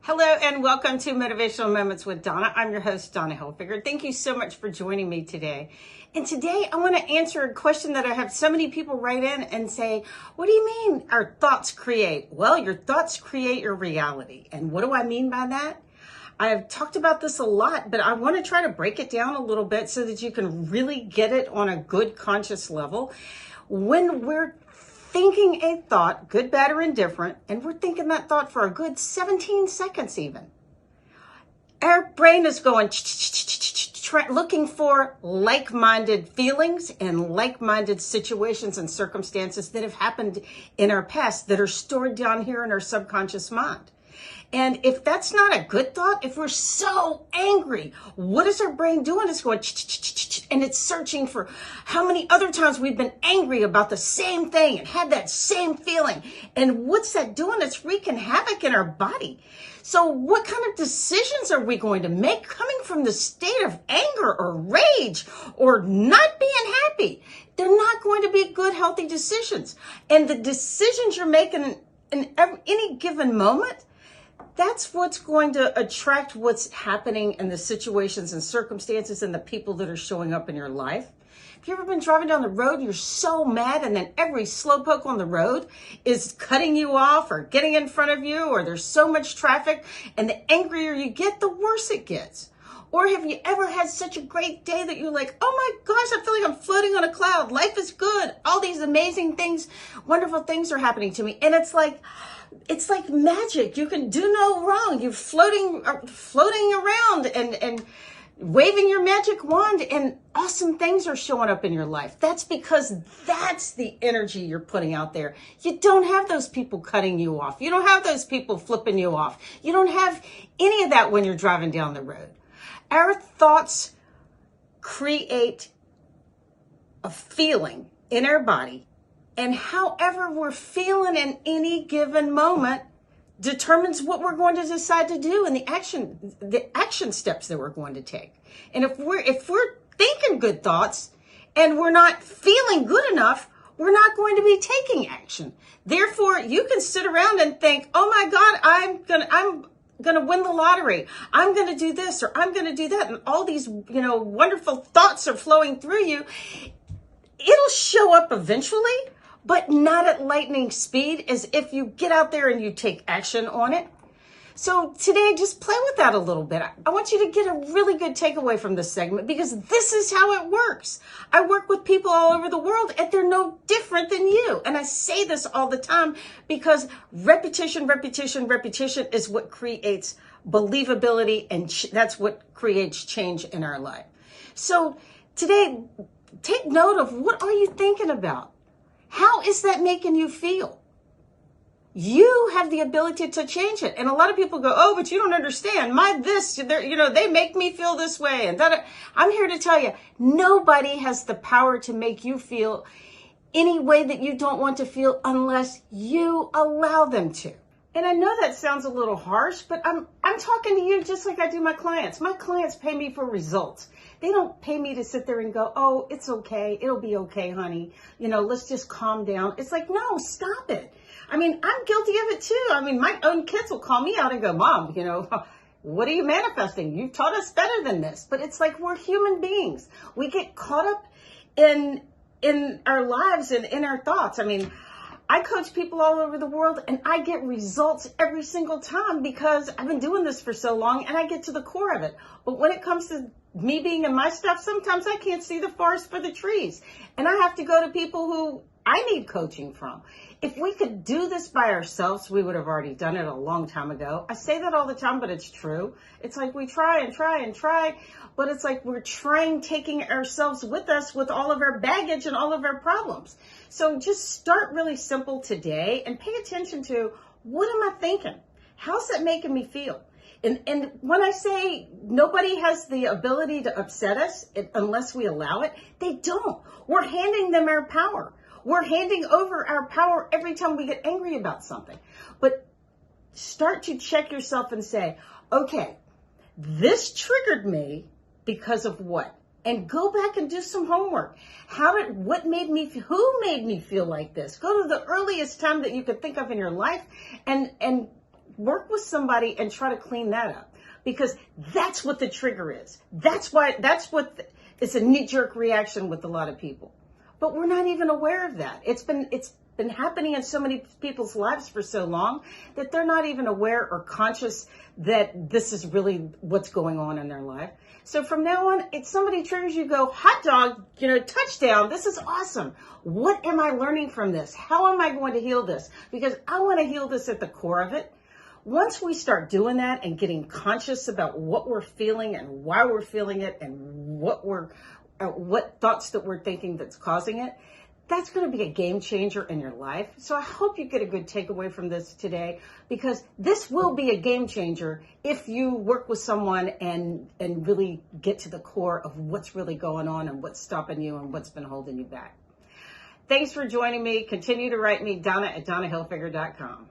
Hello and welcome to Motivational Moments with Donna. I'm your host, Donna Hilfiger. Thank you so much for joining me today. And today I want to answer a question that I have so many people write in and say, what do you mean our thoughts create? Well, your thoughts create your reality. And what do I mean by that? I have talked about this a lot, but I want to try to break it down a little bit so that you can really get it on a good conscious level. When we're thinking a thought, good, bad, or indifferent, and we're thinking that thought for a good 17 seconds even, our brain is going looking for like-minded feelings and like-minded situations and circumstances that have happened in our past that are stored down here in our subconscious mind. And if that's not a good thought, if we're so angry, what is our brain doing? It's going, and it's searching for how many other times we've been angry about the same thing and had that same feeling. And what's that doing? It's wreaking havoc in our body. So what kind of decisions are we going to make coming from the state of anger or rage or not being happy? They're not going to be good, healthy decisions. And the decisions you're making in any given moment, that's what's going to attract what's happening in the situations and circumstances and the people that are showing up in your life. Have you ever been driving down the road and you're so mad and then every slowpoke on the road is cutting you off or getting in front of you, or there's so much traffic, and the angrier you get, the worse it gets? Or have you ever had such a great day that you're like, oh my gosh, I feel like I'm floating on a cloud. Life is good. All these amazing things, wonderful things are happening to me. And it's like magic. You can do no wrong. You're floating around and waving your magic wand, and awesome things are showing up in your life. That's because that's the energy you're putting out there. You don't have those people cutting you off. You don't have those people flipping you off. You don't have any of that when you're driving down the road. Our thoughts create a feeling in our body, and however we're feeling in any given moment determines what we're going to decide to do and the action steps that we're going to take. And if we're thinking good thoughts and we're not feeling good enough, we're not going to be taking action. Therefore, you can sit around and think, oh my God, I'm gonna win the lottery. I'm gonna do this or I'm gonna do that. And all these, wonderful thoughts are flowing through you. It'll show up eventually, but not at lightning speed as if you get out there and you take action on it. So today, just play with that a little bit. I want you to get a really good takeaway from this segment, because this is how it works. I work with people all over the world and they're no different than you. And I say this all the time because repetition is what creates believability, and that's what creates change in our life. So today, take note of, what are you thinking about? How is that making you feel? You have the ability to change it. And a lot of people go, oh, but you don't understand. They make me feel this way. And that. I'm here to tell you, nobody has the power to make you feel any way that you don't want to feel unless you allow them to. And I know that sounds a little harsh, but I'm talking to you just like I do my clients. My clients pay me for results. They don't pay me to sit there and go, oh, it's okay. It'll be okay, honey. Let's just calm down. It's like, no, stop it. I'm guilty of it too. My own kids will call me out and go, Mom, what are you manifesting? You've taught us better than this. But it's like, we're human beings. We get caught up in our lives and in our thoughts. I coach people all over the world and I get results every single time because I've been doing this for so long and I get to the core of it. But when it comes to me being in my stuff, sometimes I can't see the forest for the trees. And I have to go to people who I need coaching from. If we could do this by ourselves, we would have already done it a long time ago. I say that all the time, but it's true. It's like we try and try and try, but it's like we're taking ourselves with us with all of our baggage and all of our problems. So just start really simple today and pay attention to, what am I thinking? How's that making me feel? And when I say nobody has the ability to upset us unless we allow it, they don't. We're handing them our power. We're handing over our power every time we get angry about something. But start to check yourself and say, okay, this triggered me because of what? And go back and do some homework. Who made me feel like this? Go to the earliest time that you could think of in your life and work with somebody and try to clean that up, because that's what the trigger is. It's a knee-jerk reaction with a lot of people. But we're not even aware of that. It's been happening in so many people's lives for so long that they're not even aware or conscious that this is really what's going on in their life. So from now on, if somebody triggers you, go, hot dog, touchdown. This is awesome. What am I learning from this? How am I going to heal this? Because I want to heal this at the core of it. Once we start doing that and getting conscious about what we're feeling and why we're feeling it and what thoughts that we're thinking that's causing it, that's going to be a game changer in your life. So I hope you get a good takeaway from this today, because this will be a game changer if you work with someone and really get to the core of what's really going on and what's stopping you and what's been holding you back. Thanks for joining me. Continue to write me, Donna at DonnaHilfiger.com.